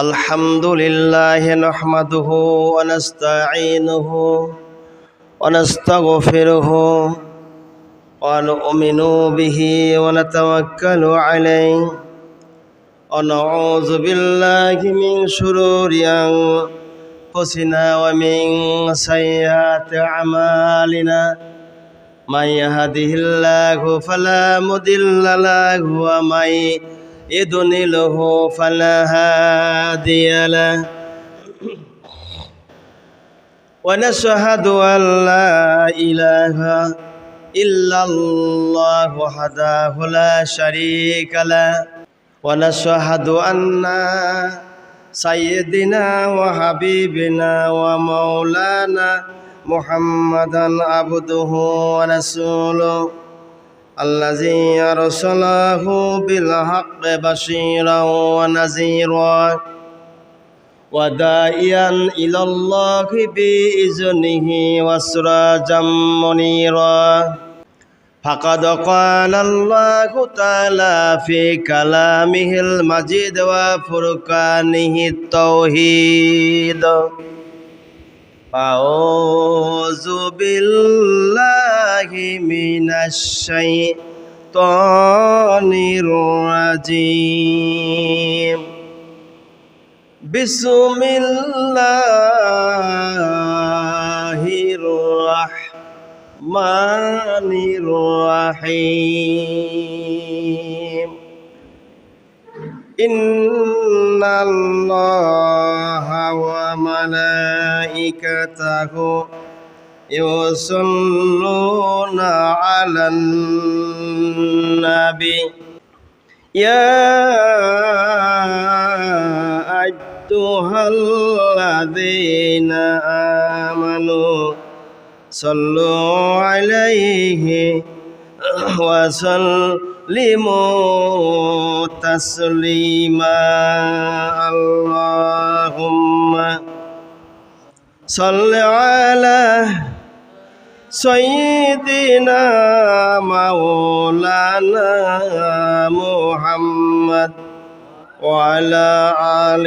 আলহামদুলিল্লাহ নাহমাদুহু ওয়া নাস্তাঈনুহু ওয়া নাস্তাগফিরুহু ওয়া নু'মিনু বিহি ওয়া নাতাওয়াক্কালু আলাইহি ওয়া নাউযু বিল্লাহি মিন শুরুরি আনফুসিনা ওয়া মিন সাইয়্যাতি আমালিনা من يهده الله فلا مضل له ومن يضلله فلا هادي له ونشهد أن لا إله إلا الله وحده لا شريك له ونشهد أن سيدنا وحبيبنا ومولانا محمدًا عبده ورسوله الذي أرسله بالحق بشيرا ونذيرا وداعيا إلى الله بإذنه وسراجا منيرا فقد قال الله تعالى في كلامه المجيد وفرقانه التوحيد أعوذ بالله من الشيطان الرجيم بسم الله الرحمن الرحيم إن الله وملائكته يصلون على النبي يا أيها الذين آمنوا صلوا عليه وسلموا تسليما اللهم صل على سيدنا مولانا محمد وعلى آل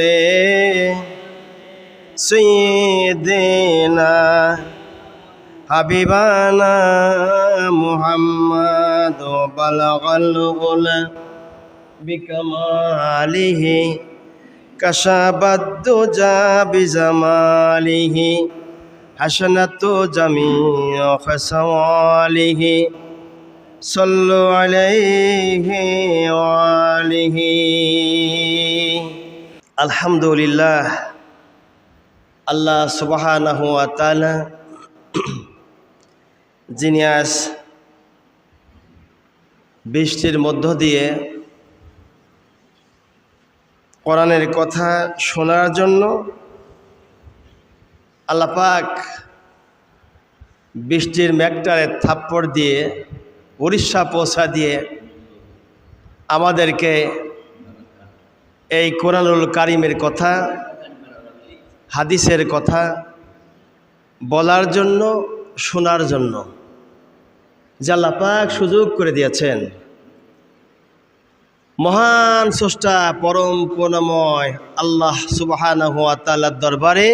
سيدنا حبيبنا محمد بلغ العلا بكماله كشف الدجى بجماله حسنت جميع خصاله صلوا عليه وآله الحمد لله আল্লাহ সুবহানাহু ওয়া তাআলা যিনি আজ বৃষ্টির মধ্য দিয়ে কোরআনের কথা শোনার জন্য আল্লাহ পাক বৃষ্টির মেঘটারে থাপ্পড় দিয়ে উড়িষ্যা পৌঁছা দিয়ে আমাদেরকে এই কোরআনুল কারিমের কথা হাদিসের কথা বলার জন্য শোনার জন্য যে আল্লাহ পাক সুযোগ করে দিয়েছেন। মহান স্রষ্টা পরম করুণাময় আল্লাহ সুবহানাহু ওয়া তাআলার দরবারে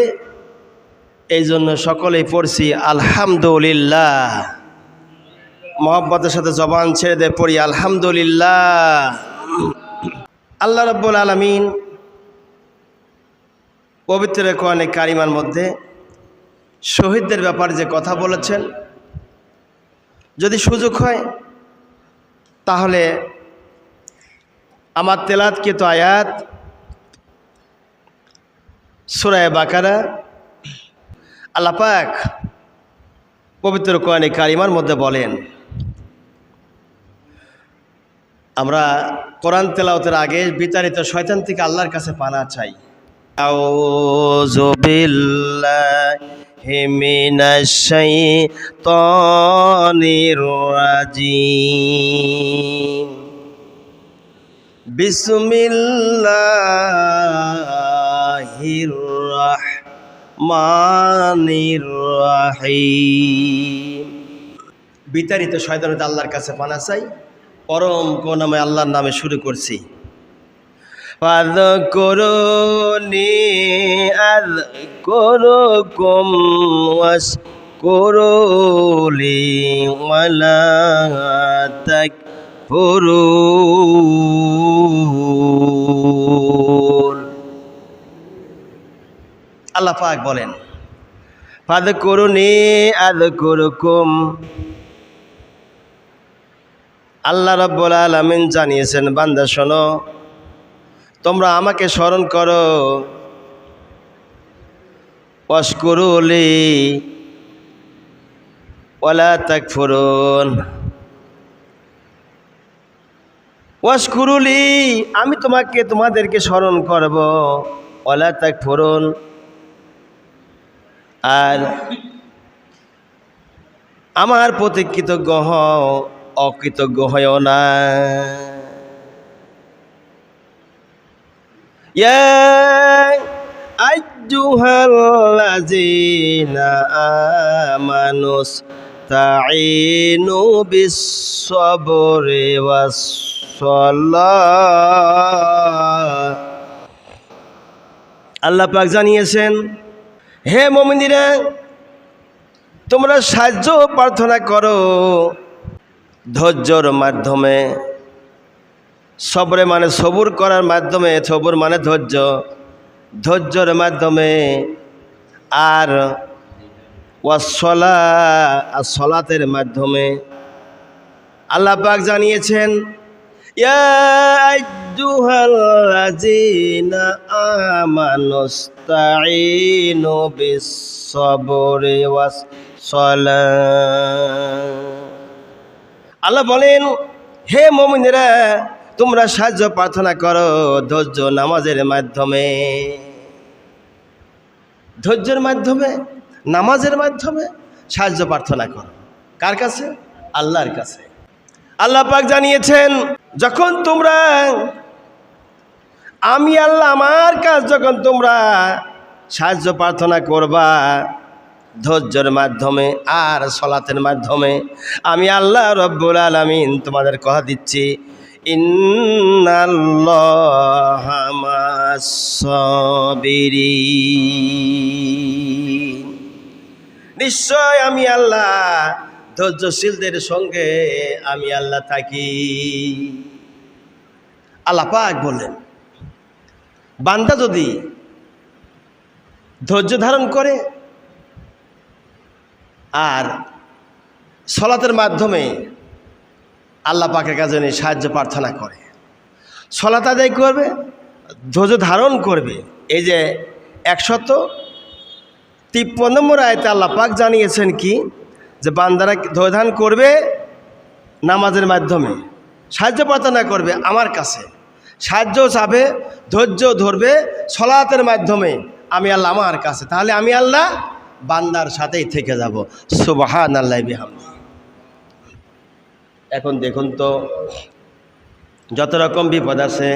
এই জন্য সকলেই পড়ছি আলহামদুলিল্লাহ। মহব্বতের সাথে জবান ছেড়ে দিয়ে পড়ি আলহামদুলিল্লাহ। আল্লাহ রাব্বুল আলামিন পবিত্র কোরআনে কারিমার মধ্যে শহীদদের ব্যাপারে যে কথা বলেছেন, যদি সুযোগ হয় তাহলে আমার তেলাওয়াতকৃত আয়াত সূরা বাকারা আল্লাহ পাক পবিত্র কোরআনে কারিমার মধ্যে বলেন। আমরা কোরআন তেলাওয়াতের আগে বিতাড়িত শয়তান থেকে আল্লাহর কাছে পানা চাই। আউযু বিল্লাহি মিনাশ শাইতানির রাজিম বিসমিল্লাহির রাহমানির রাহিম। বিতাড়িত শয়তান হতে আল্লাহর কাছে পানা চাই। পরম করুণাময় আল্লাহর নামে শুরু করছি। ফাযকুরুনি আযকুরুকুম ওয়াশকুরুলি ওয়ালা তাকফুরুন। আল্লাহ পাক বলেন ফাযকুরুনি আযকুরুকুম। আল্লাহ রাব্বুল আলামিন জানিয়েছেন, বান্দা শোনো, তোমরা আমাকে স্মরণ করো, ওয়াশকুরুলি ওয়ালা তাকফুরুন। ওয়াশকুরুলি, আমি তোমাদেরকে স্মরণ করব, ওয়ালা তাকফুরুন, আর আমার প্রতি কৃতজ্ঞ হও, অকৃতজ্ঞ হও না। ইয়া আইয়ুহাল্লাযীনা আমানুস্তাঈনু বিস-সাবরি ওয়াস-সালাহ। আল্লাহ পাক জানিয়েছেন, হে মুমিনেরা, তোমরা সাহায্য প্রার্থনা করো ধৈর্যর মাধ্যমে। সবরে মানে সবুর করার মাধ্যমে, সবুর মানে ধৈর্য, ধৈর্যর মাধ্যমে। আর ওয়াসসালাহ, আর সলাতের মাধ্যমে। আল্লাহ পাক জানিয়েছেন, ইয়া আইয়ুহাল্লাযীনা আমানুস্তাঈনু বিস-সাবরি ওয়াস-সালাহ। আল্লাহ বলেন, হে মুমিনেরা, তোমরা সাহায্য প্রার্থনা করো ধৈর্য নামাজের মাধ্যমে। ধৈর্যের মাধ্যমে, নামাজের মাধ্যমে সাহায্য প্রার্থনা করো। কার কাছে? আল্লাহর কাছে। আল্লাহ পাক জানিয়েছেন, যখন তোমরা আমি আল্লাহ আমার কাছে যখন তোমরা সাহায্য প্রার্থনা করবা ধৈর্যের মাধ্যমে আর সলাতের মাধ্যমে, আমি আল্লাহ রব্বুল আলামিন তোমাদের কথা দিচ্ছি, ইন্নাল্লাহা মাস-সাবিরিন। নিশ্চয় আমি আল্লাহ ধৈর্যশীলদের সঙ্গে আমি আল্লাহ থাকি। আল্লাহ পাক বললেন, বান্দা যদি ধৈর্য ধারণ করে আর সলাতের মাধ্যমে আল্লাহ পাকের কাছে সাহায্য প্রার্থনা করে, সলাত আদায় করবে, ধৈর্য ধারণ করবে। এই যে 153 নম্বর আয়াতে আল্লাহ পাক জানিয়েছেন কি, যে বান্দারা ধৈর্য ধারণ করবে নামাজের মাধ্যমে, সাহায্য প্রার্থনা করবে আমার কাছে, সাহায্য চাবে, ধৈর্য ধরবে সলাতের মাধ্যমে আমি আল্লাহ আমার কাছে, তাহলে আমি আল্লাহ বান্দার সাথেই থেকে যাব। সুবহানাল্লাহি বিহামদি। এখন দেখুন তো, যত রকম বিপদ আছে,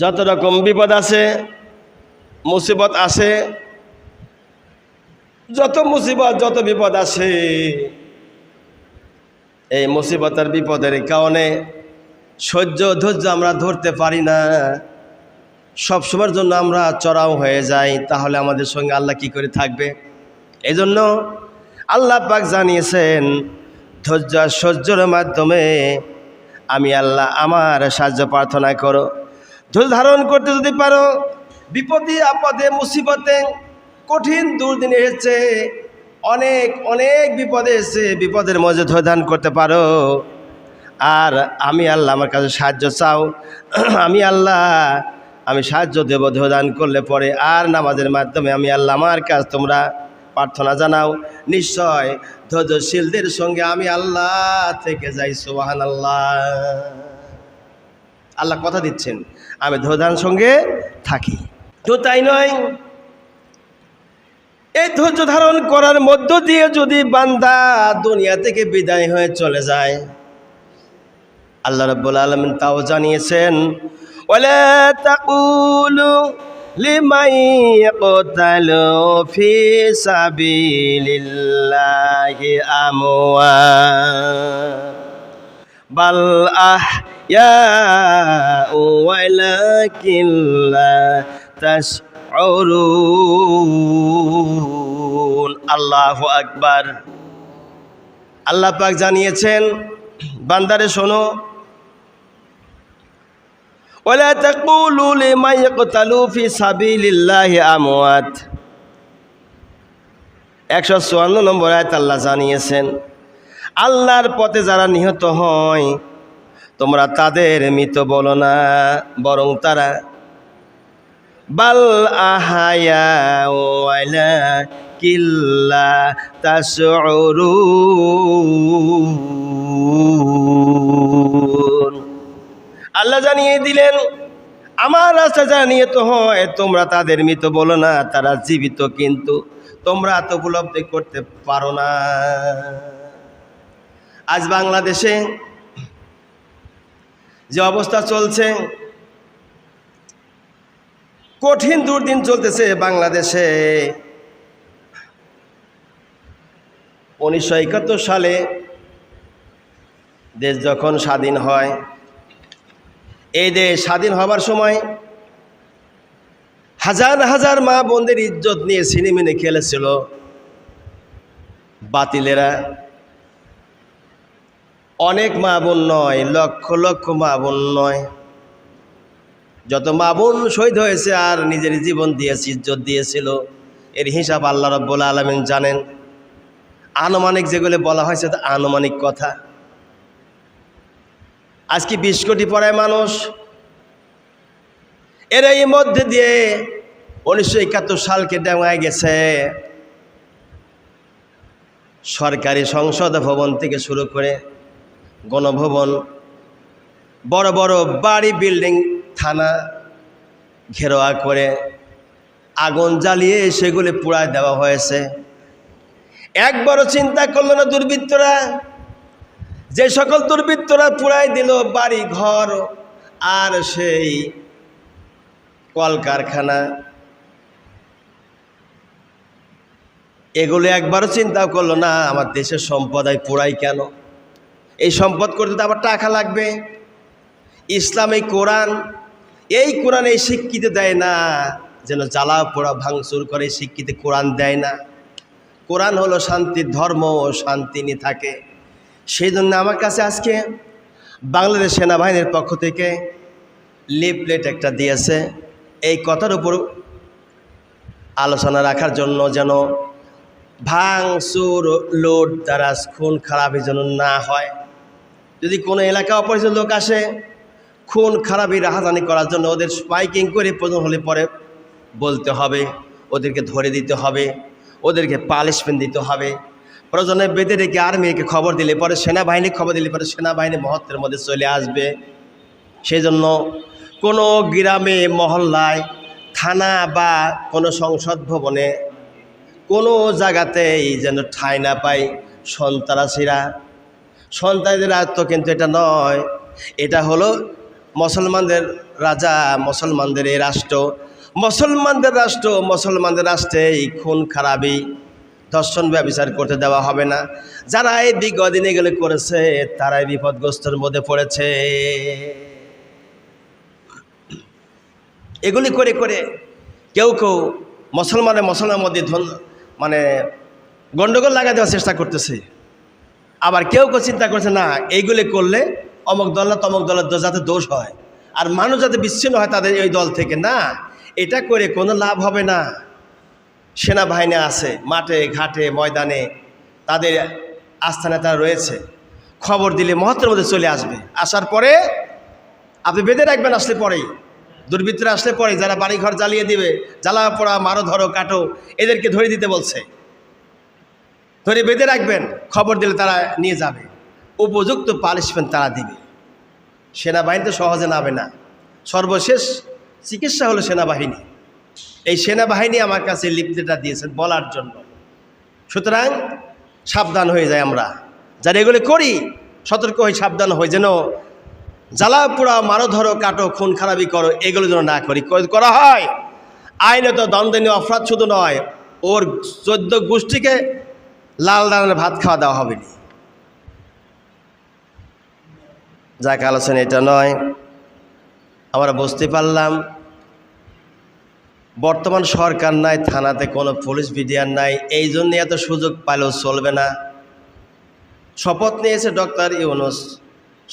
যত রকম বিপদ আছে, মুসিবত আছে, যত মুসিবত যত বিপদ আছে, এই মুসিবতের বিপদের কারণে ধৈর্য আমরা ধরতে পারি না, সবসময়ের জন্য আমরা চড়াও হয়ে যাই। তাহলে আমাদের সঙ্গে আল্লাহ কি করে থাকবে? এই জন্য আল্লাহ পাক জানিয়েছেন, ধৈর্য সহ্যের মাধ্যমে আমি আল্লাহ আমার সাহায্য প্রার্থনা করো। ধৈর্য ধারণ করতে যদি পারো, বিপদে আপদে মুসিবতে কঠিন দুর্দিন এসেছে, অনেক অনেক বিপদে এসেছে, বিপদের মধ্যে ধৈর্য ধারণ করতে পারো আর আমি আল্লাহ আমার কাছে সাহায্য চাও, আমি আল্লাহ আমি সাহায্য দেব ধৈর্য ধারণ করলে পরে। আর নামাজের মাধ্যমে আমি আল্লাহ আমার কাছ তোমরা প্রার্থনা জানাও, নিশ্চয় ধৈর্যশীলদের সঙ্গে আমি আল্লাহ থেকে যাই। সুবহানাল্লাহ। আল্লাহ কথা দিচ্ছেন, আমি ধৈর্য ধারণ সঙ্গে থাকি। তো তাই নয়, এই ধৈর্য ধারণ করার মধ্য দিয়ে যদি বান্দা দুনিয়া থেকে বিদায় হয়ে চলে যায়, আল্লাহ রাব্বুল আলামিন তাও জানিয়েছেন, ওয়ালা তাকুলু লিমান ইয়াকতালু ফি সাবিলিল্লাহি আমওয়াত বাল আহইয়াউ ওয়ালাকিন লা তাশউরুন। আল্লাহু আকবার। আল্লাহ পাক জানিয়েছেন, বান্দারে শোনো, ওয়ালা তাকুলু লিমান ইয়াকতালু ফি সাবিলিল্লাহি আমওয়াত। 154 নম্বর আয়াত আল্লাহ জানিয়েছেন, আল্লাহর পথে যারা নিহত হয় তোমরা তাদের মৃত বলো না, বরং তারা বাল আহয়াউ ওয়ালাকিন লা তাশউরুন। আল্লাহ জানিয়ে দিলেন, আমার রাস্তায় যারা নিহত হয় তোমরা তাদের মৃত বলো না, তারা জীবিত, কিন্তু তোমরা তো উপলব্ধি করতে পারো না। আজ বাংলাদেশে যে অবস্থা চলছে, কঠিন দুর্দিন চলতেছে বাংলাদেশে। 1971 সালে দেশ যখন স্বাধীন হয়, এই দেশ স্বাধীন হবার সময় হাজার হাজার মা বোনদের ইজ্জত নিয়ে ছিনিমিনি খেলেছিল বাতিলেরা। অনেক মা বোন নয়, লক্ষ লক্ষ মা বোন নয়, যত মা বোন শহীদ হয়েছে আর নিজের জীবন দিয়েছে, ইজ্জত দিয়েছিল, এর হিসাব আল্লাহ রাব্বুল আলামিন জানেন। আনুমানিক যেগুলো বলা হয়েছে তা আনুমানিক কথা। আজকে 20 কোটি পড়ায় মানুষ, এর এই মধ্যে দিয়ে 1971 সালকে ডেঙায় গেছে। সরকারি সংসদ ভবন থেকে শুরু করে গণভবন, বড় বড় বাড়ি, বিল্ডিং, থানা ঘেরোয়া করে আগুন জ্বালিয়ে সেগুলি পুড়ায় দেওয়া হয়েছে। একবারও চিন্তা করল না দুর্বৃত্তরা, যে সকল দুর্বৃত্তরা পুড়ায় দিল বাড়ি ঘর আর সেই কলকারখানা, এগুলো একবারও চিন্তা করলো না আমার দেশের সম্পদ আমি পোড়াই কেন, এই সম্পদ করতে তো আবার টাকা লাগবে। ইসলাম এই কোরআন এই শিক্ষিত দেয় না যেন জ্বালা পোড়া ভাঙচুর করে, শিক্ষিত কোরআন দেয় না। কোরআন হলো শান্তির ধর্ম, শান্তি নিয়ে থাকে। সেই জন্য আমার কাছে আজকে বাংলাদেশ সেনাবাহিনীর পক্ষ থেকে লিফলেট একটা দিয়েছে এই কথার উপর আলোচনা রাখার জন্য, যেন ভাঙচুর, লুট, দারাজ, খুন খারাপি যেন না হয়। যদি কোনো এলাকা অপরিচিত লোক আসে খুন খারাপি রাহাজানি করার জন্য, ওদের স্পাইকিং করে প্রয়োজন হলে পরে বলতে হবে, ওদেরকে ধরে দিতে হবে, ওদেরকে পানিশমেন্ট দিতে হবে। প্রয়োজনে বেঁধে রেখে আর্মিকে খবর দিলে পরে, সেনাবাহিনী খবর দিলে পরে সেনাবাহিনী মহত্বের মধ্যে চলে আসবে। সেই জন্য কোনো গ্রামে, মহল্লায়, থানা বা কোনো সংসদ ভবনে কোনো জায়গাতেই যেন ঠাঁই না পায় সন্ত্রাসীরা। সন্ত্রাসীদের রাজত্ব কিন্তু এটা নয়, এটা হলো মুসলমানদের রাজা, মুসলমানদের এই রাষ্ট্র, মুসলমানদের রাষ্ট্র। মুসলমানদের রাষ্ট্রে এই খুন খারাপি, ধর্ষণ, ব্যভিচার করতে দেওয়া হবে না। যারা এই বিগত দিনে এগুলো করেছে তারাই বিপদগ্রস্তের মধ্যে পড়েছে। এগুলি করে করে কেউ কেউ মুসলমানের মধ্যে মানে গন্ডগোল লাগা দেওয়ার চেষ্টা করতেছে। আবার কেউ কেউ চিন্তা করছে না এইগুলি করলে অমুক দল না তমুক দলের যাতে দোষ হয় আর মানুষ যাতে বিচ্ছিন্ন হয় তাদের এই দল থেকে। না, এটা করে কোনো লাভ হবে না। সেনাবাহিনী আছে মাঠে ঘাটে ময়দানে, তাদের আস্থানে তারা রয়েছে, খবর দিলে মহত্বের মধ্যে চলে আসবে। আসার পরে আপনি বেঁধে রাখবেন, আসলে পরেই দুর্বৃত্তরা আসলে পরে যারা বাড়িঘর জ্বালিয়ে দিবে, জ্বালা পোড়া, মারো, ধরো, কাটো, এদেরকে ধরে দিতে বলছে, ধরে বেঁধে রাখবেন, খবর দিলে তারা নিয়ে যাবে, উপযুক্ত পানিশমেন্ট তারা দিবে। সেনাবাহিনী তো সহজে নামে না, সর্বশেষ চিকিৎসা হলো সেনাবাহিনী। এই সেনাবাহিনী আমার কাছে লিফলেটটা দিয়েছেন বলার জন্য। সুতরাং সাবধান হয়ে যায় আমরা, যারা এগুলো করি সতর্ক হয়ে সাবধান হয়ে, যেন জ্বালা পোড়া, মারো, ধরো, কাটো, খুন খারাপি করো, এগুলো যেন না করি। করা হয় আইনত দণ্ডনীয় অপরাধ শুধু নয়, ওর 14 গোষ্ঠীকে লাল দানের ভাত খাওয়া দেওয়া হবে না। যাক, আলোচনা এটা নয়। আমরা বুঝতে পারলাম বর্তমান সরকার নাই, থানাতে কোনো পুলিশ বিডিআর নাই, এই জন্য এত সুযোগ পাইলেও চলবে না। শপথ নিয়েছে ডক্টর ইউনূস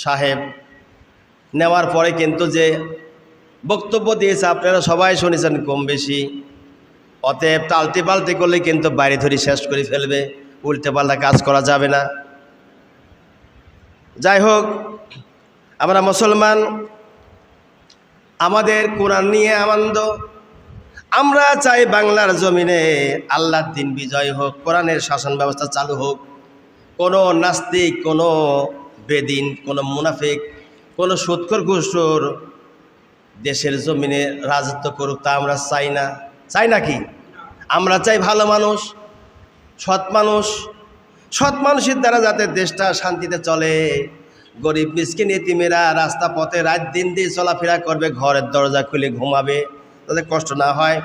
সাহেব, নেওয়ার পরে কিন্তু যে বক্তব্য দিয়েছে আপনারা সবাই শুনেছেন কম বেশি। অতএব টালতে পাল্টে করলে কিন্তু বাইরে ধরে শেষ করে ফেলবে, উল্টে পাল্টা কাজ করা যাবে না। যাই হোক, আমরা মুসলমান, আমাদের কোরআন নিয়ে আনন্দ। আমরা চাই বাংলার জমিনে আল্লাহর দিন বিজয় হোক, কোরআনের শাসন ব্যবস্থা চালু হোক। কোনো নাস্তিক, কোনো বেদিন, কোনো মুনাফিক, কোনো সুদখোর ঘুষখোর দেশের জমিনে রাজত্ব করুক, তা আমরা চাই না। চাই নাকি? আমরা চাই ভালো মানুষ, সৎ মানুষ, সৎ মানুষের দ্বারা যাতে দেশটা শান্তিতে চলে। গরিব মিসকিন এতিমেরা রাস্তা পথে রাত দিন দিয়ে চলাফেরা করবে, ঘরের দরজা খুলে ঘুমাবে, তাদের কষ্ট না হয়,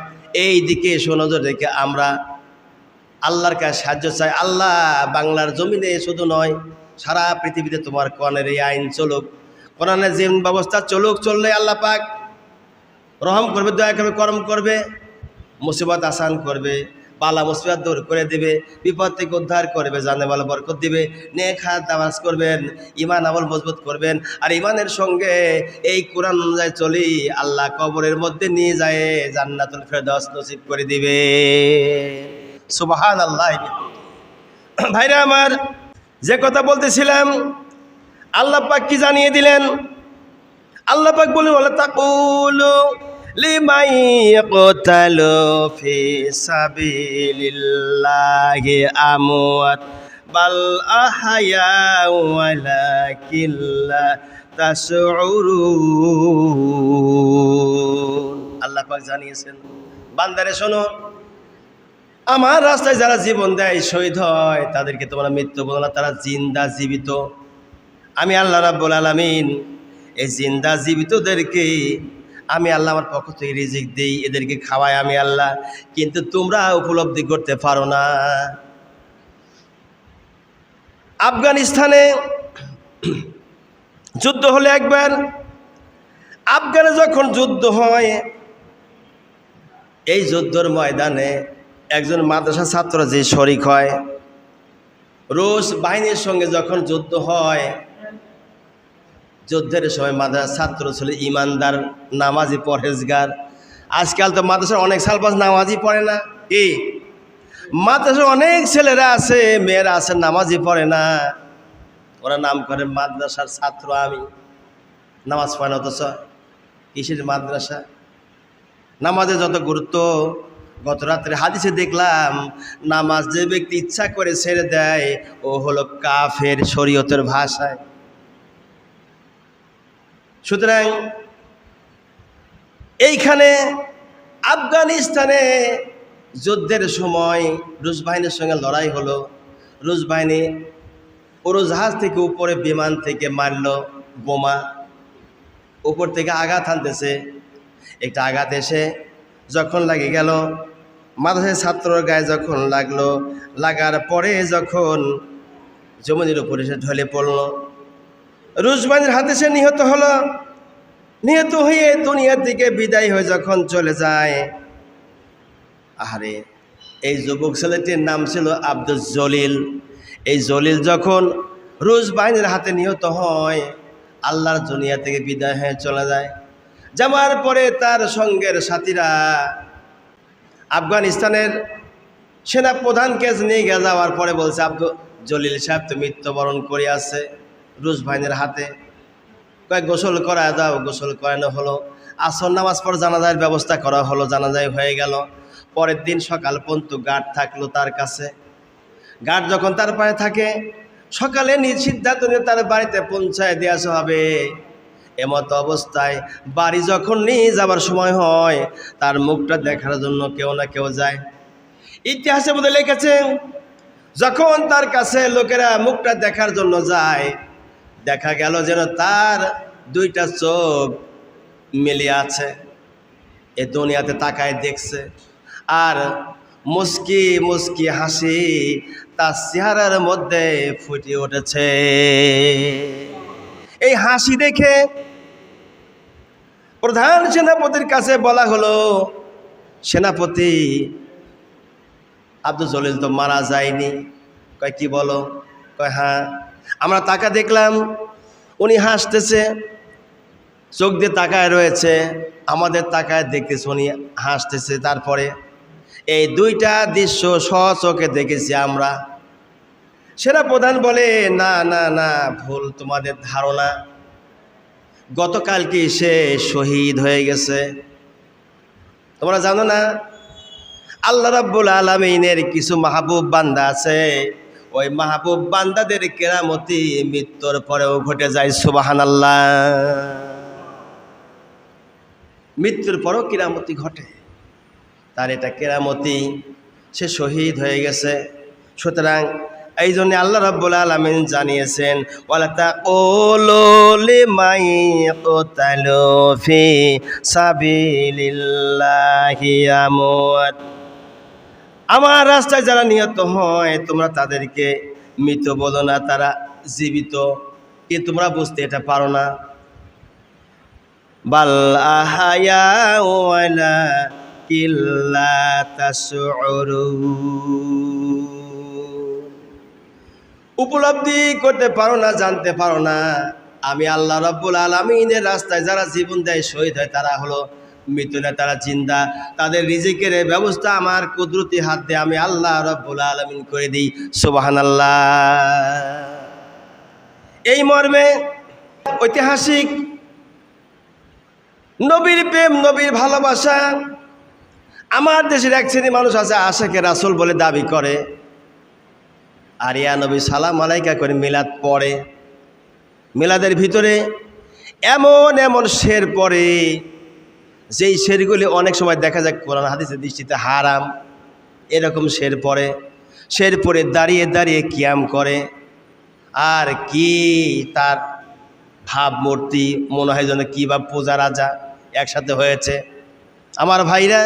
এই দিকে সুনজর রেখে আমরা আল্লাহর কাছে সাহায্য চাই। আল্লাহ, বাংলার জমিনে শুধু নয়, সারা পৃথিবীতে তোমার কোরআনের এই আইন চলুক, কোরআনের যে ব্যবস্থা চলুক। চললে আল্লাহ পাক রহম করবে, দয়া করবে, করম করবে, মুসিবত আসান করবে, বালা মুসিবত দূর করে দিবে, বিপদ থেকে উদ্ধার করবে, জানে ভালো বরকত দিবে, নেক হাত দাওয়াজ করবেন, ইমান আমল মজবুত করবেন। আর ইমানের সঙ্গে এই কোরআন অনুযায়ী চলি, আল্লাহ কবরের মধ্যে নিয়ে যায় জান্নাতুল ফেরদাউস নসিব করে দিবে। সুবহানাল্লাহ। ভাইরা আমার, যে কথা বলতেছিলাম, আল্লাহ পাক কি জানিয়ে দিলেন? আল্লাহ পাক বলেন, ওয়ালা তাকুলু লিমান ইয়াকতালু ফি সাবিলিল্লাহি আমওয়াত বাল আহয়াউ ওয়ালাকিন লা তাশউরুন। আল্লাহ পাক জানিয়েছেন, বান্দারে শোনো, আমার রাস্তায় যারা জীবন দেয়, শহীদ হয়, তাদেরকে তোমরা মৃত্যু বলো না, তারা জিন্দা জীবিত। আমি আল্লাহ রাব্বুল আলামিন এই জিন্দা জীবিতদেরকে আমি আল্লাহ আমার পক্ষ থেকে রিজিক দিই, এদেরকে খাওয়াই আমি আল্লাহ, কিন্তু তোমরা উপলব্ধি করতে পারো না। আফগানিস্তানে যুদ্ধ হলে একবার, আফগানে যখন যুদ্ধ হয়, এই যুদ্ধের ময়দানে একজন মাদ্রাসা ছাত্র যে শরিক হয়, রুশ বাহিনীর সঙ্গে যখন যুদ্ধ হয়, যুদ্ধের সময় মাদ্রাসার ছাত্র ছিল ইমানদার, নামাজি, পরহেজগার। আজকাল তো মাদ্রাসার অনেক সালপাস নামাজি পড়ে না, কি মাদ্রাসার অনেক ছেলেরা আছে, মেয়েরা আছে, নামাজি পড়ে না। ওরা নাম করে মাদ্রাসার ছাত্র, আমি নামাজ পড়ে না, অথচ কিসের মাদ্রাসা? নামাজের যত গুরুত্ব, গত রাত্রে হাদিসে দেখলাম, নামাজ যে ব্যক্তি ইচ্ছা করে ছেড়ে দেয়, ও হলো কাফের শরীয়তের ভাষায়। সুতরাং এইখানে আফগানিস্তানে যুদ্ধের সময় রুশ বাহিনীর সঙ্গে লড়াই হলো। রুশ বাহিনী উড়োজাহাজ থেকে উপরে বিমান থেকে মারল বোমা, উপর থেকে আঘাত আনতেছে। একটা আঘাত এসে যখন লাগে গেল মাদ্রাসার ছাত্রর গায়ে, যখন লাগলো, লাগার পরে যখন জমিনের উপরে সে ঢলে পড়ল, রুশ বাহিনীর হাতে সে নিহত হলো। নিহত হয়ে দুনিয়ার দিকে বিদায় হয়ে যখন চলে যায়, আরে এই যুবক ছেলেটির নাম ছিল আব্দুল জলিল। এই জলিল যখন রুশ বাহিনীর হাতে নিহত হয়, আল্লাহর দুনিয়া থেকে বিদায় হয়ে চলে যায়। যাওয়ার পরে তার সঙ্গের সাথীরা আফগানিস্তানের সেনা প্রধানকে নিয়ে গিয়ে যাওয়ার পরে বলছে, আব্দুল জলিল সাহেব তো মৃত্যুবরণ করে আছে রুশ বাহিনীর হাতে, কয়েক গোসল করা দাও। গোসল করানো হলো, আসর নামাজ পর জানাজার ব্যবস্থা করা হলো, জানাজায় হয়ে গেল। পরের দিন সকাল পর্যন্ত গার্ড থাকলো তার কাছে। গার্ড যখন তার পায়ে থাকে, সকালে সিদ্ধান্ত নিয়ে তার বাড়িতে পৌঁছায় দিয়ে আসা হবে। এমত অবস্থায় বাড়ি যখন নিয়ে যাবার সময় হয়, তার মুখটা দেখার জন্য কেউ না কেউ যায়। ইতিহাসের মধ্যে লিখেছে, যখন তার কাছে লোকেরা মুখটা দেখার জন্য যায়, দেখা গেল যেন তার দুইটা চোখ মিলিয়ে আছে। এ দুনিয়াতে তাকায় দেখছে, আর মুস্কি মুস্কি হাসি তার চেহারার মধ্যে ফুটে উঠেছে। এই হাসি দেখে প্রধান সেনাপতির কাছে বলা হলো, সেনাপতি, আব্দুল জলিল তো মারা যায়নি। কয় কি বলো? কয় হ্যাঁ, আমরা তাকা দেখলাম, উনি হাসতেছে, চোখ দিয়ে তাকায় রয়েছে, আমাদের তাকায় দেখতেছে উনি হাসতেছে। তারপরে এই দুইটা দৃশ্য স্বচোখে দেখেছি আমরা। সেনাপ্রধান বলে, না না না, ভুল তোমাদের ধারণা, গতকালকে সে শহীদ হয়ে গেছে। তোমরা জানো না, আল্লাহ রাব্বুল আলামিনের কিছু মাহবুব বান্দা আছে, ওই মাহবুব বান্দাদের কেরামতি মৃত্যুর পরেও ঘটে যায়। সুবহানাল্লাহ। মৃত্যুর পরেও কেরামতি ঘটে, তার এটা কেরামতি, সে শহীদ হয়ে গেছে। সুতরাং এই জন্য আল্লাহ রাব্বুল আলামিন জানিয়েছেন, ওয়ালা তাকুলু লিমান ইয়াকতালু ফি সাবিলিল্লাহি আমওয়াত, আমার রাস্তায় যারা নিহত হয় তোমরা তাদেরকে মৃত বলো না, তারা জীবিত। কিন্তু তোমরা বুঝতে এটা পারো না। বাল আহয়াউ ওয়ালাকিন লা তাশউরুন, উপলব্ধি করতে পারো না, জানতে পারো না। আমি আল্লাহ রাব্বুল আলামিনের রাস্তায় যারা জীবন দেয়, শহীদ হয়, তারা হলো মৃত না, তারা জিন্দা। তাদের রিজিকের ব্যবস্থা আমার কুদরতি হাত দিয়ে আমি আল্লাহ রাব্বুল আলামিন করে দিই। সুবহানাল্লাহ। এই মর্মে ঐতিহাসিক নবীর প্রেম, নবীর ভালোবাসা। আমার দেশের এক শ্রেণী মানুষ আছে, আশিকে রাসূল বলে দাবি করে, আর ইয়া নবী সালাম আলাইকা করে মিলাদ পড়ে। মিলাদের ভিতরে এমন এমন শের পড়ে, যেই শেরগুলি অনেক সময় দেখা যায় কোরআন হাদিসের দৃষ্টিতে হারাম। এরকম শের পড়ে, শের পড়ে দাঁড়িয়ে দাঁড়িয়ে কিয়াম করে। আর কি তার ভাবমূর্তি, মনে হয় যেন কী বা পূজা রাজা একসাথে হয়েছে। আমার ভাইরা,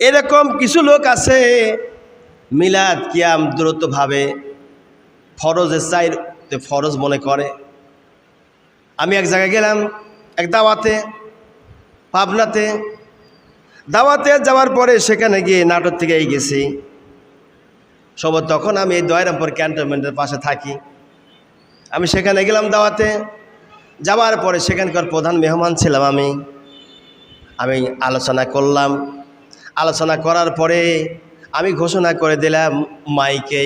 এরকম কিছু লোক আছে মিলাদ কিয়াম দ্রুতভাবে ফরজের চাইতে ফরজ মনে করে। আমি এক জায়গায় গেলাম, এক দাওয়াতে, পাবনাতে। দাওয়াতে যাওয়ার পরে সেখানে গিয়ে নাটোর থেকে গেছি সব, তখন আমি এই দয়রামপুর ক্যান্টনমেন্টের পাশে থাকি। আমি সেখানে গেলাম দাওয়াতে, যাওয়ার পরে সেখানকার প্রধান মেহমান ছিলাম আমি আলোচনা করলাম। আলোচনা করার পরে আমি ঘোষণা করে দিলাম মাইকে